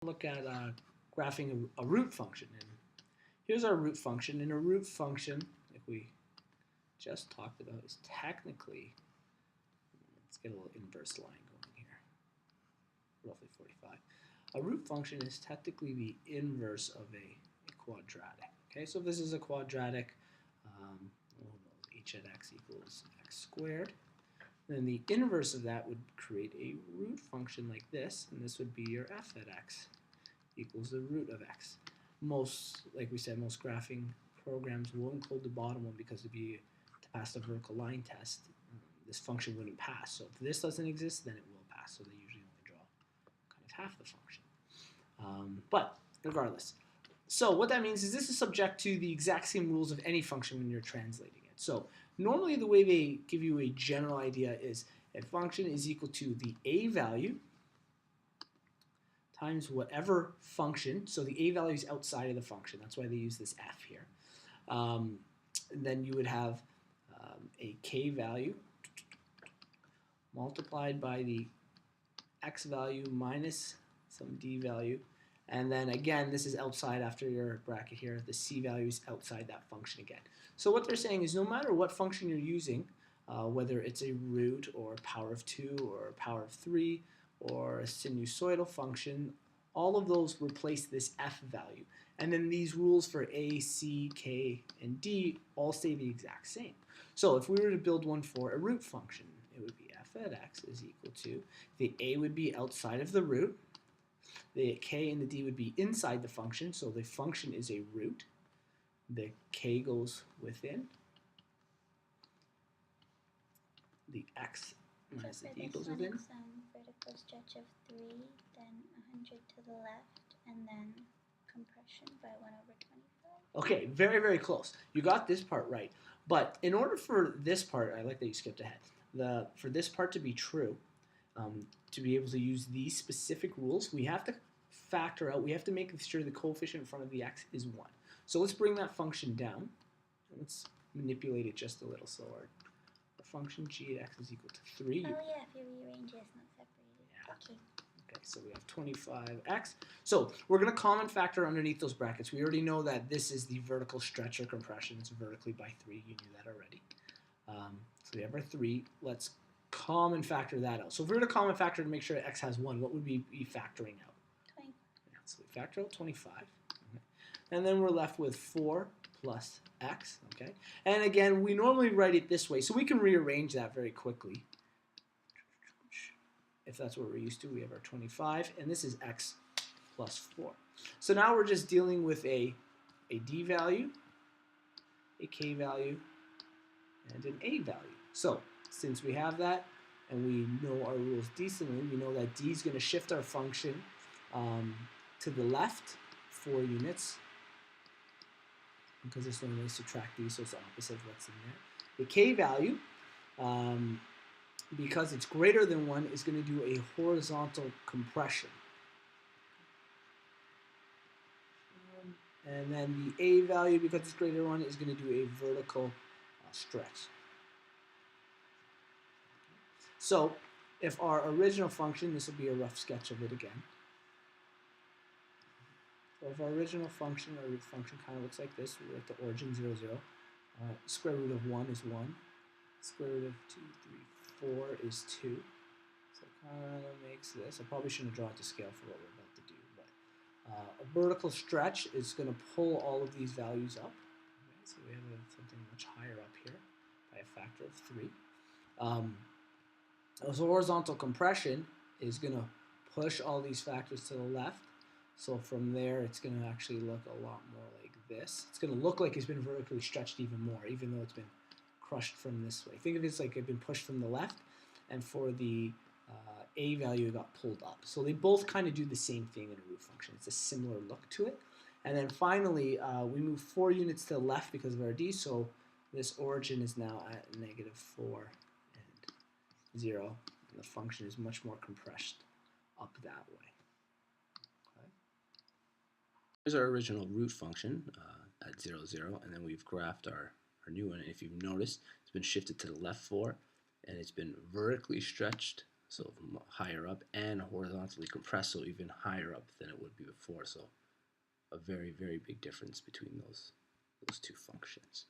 Look at graphing a root function. And here's our root function. And a root function, like we just talked about, is technically, let's get a little inverse line going here, roughly 45. A root function is technically the inverse of a quadratic. Okay, so if this is a quadratic, we'll know h at x equals x squared. Then the inverse of that would create a root function like this, and this would be your f at x equals the root of x. Most, like we said, most graphing programs will include the bottom one because it'd be to pass the vertical line test. This function wouldn't pass. So if this doesn't exist, then it will pass. So they usually only draw kind of half the function. But regardless. So what that means is this is subject to the exact same rules of any function when you're translating it. So normally the way they give you a general idea is a function is equal to the a value times whatever function. So the a value is outside of the function. That's why they use this f here. Then you would have a k value multiplied by the x value minus some d value. And then again, this is outside after your bracket here. The c value is outside that function again. So what they're saying is no matter what function you're using, whether it's a root or power of 2 or power of 3 or a sinusoidal function, all of those replace this f value. And then these rules for a, c, k, and d all stay the exact same. So if we were to build one for a root function, it would be f at x is equal to, the a would be outside of the root, the k and the d would be inside the function, so the function is a root. The k goes within. The x minus the d goes within. Vertical stretch of 3, then 100 to the left, and then compression by 1 over 25. Okay, very, very close. You got this part right. But in order for this part, I like that you skipped ahead. For this part to be true, to be able to use these specific rules, we have to factor out, we have to make sure the coefficient in front of the x is 1. So let's bring that function down. Let's manipulate it just a little. So our function g at x is equal to 3. Oh yeah, if you rearrange it, it's not separated. Yeah. Okay. Okay, so we have 25x. So we're going to common factor underneath those brackets. We already know that this is the vertical stretch or compression. It's vertically by 3. You knew that already. So we have our 3. Let's common factor that out. So if we were to common factor to make sure x has 1, what would we be factoring out? 20. Yeah, so we factor out 25. Okay. And then we're left with 4 plus x. Okay. And again, we normally write it this way, so we can rearrange that very quickly. If that's what we're used to, we have our 25, and this is x plus 4. So now we're just dealing with a d value, a k value, and an a value. So since we have that, and we know our rules decently, we know that d is going to shift our function to the left 4 units, because this normally subtract d, so it's the opposite of what's in there. The k value, because it's greater than 1, is going to do a horizontal compression. And then the a value, because it's greater than 1, is going to do a vertical stretch. So if our original function, this will be a rough sketch of it again. So if our original function, our root function kind of looks like this, we're at the origin 0, 0. Square root of 1 is 1. Square root of 2, 3, 4 is 2. So it kind of makes this. I probably shouldn't draw it to scale for what we're about to do, but a vertical stretch is going to pull all of these values up. Okay, so we have something much higher up here by a factor of 3. So horizontal compression is going to push all these factors to the left. So from there, it's going to actually look a lot more like this. It's going to look like it's been vertically stretched even more, even though it's been crushed from this way. Think of it as like it's been pushed from the left, and for the a value, it got pulled up. So they both kind of do the same thing in a root function. It's a similar look to it. And then finally, we move 4 units to the left because of our d, so this origin is now at negative 4 and 0, and the function is much more compressed up that way. Okay. Here's our original root function at 0, 0, and then we've graphed our new one. And if you've noticed, it's been shifted to the left 4, and it's been vertically stretched so higher up, and horizontally compressed, so even higher up than it would be before. So a very, very big difference between those two functions.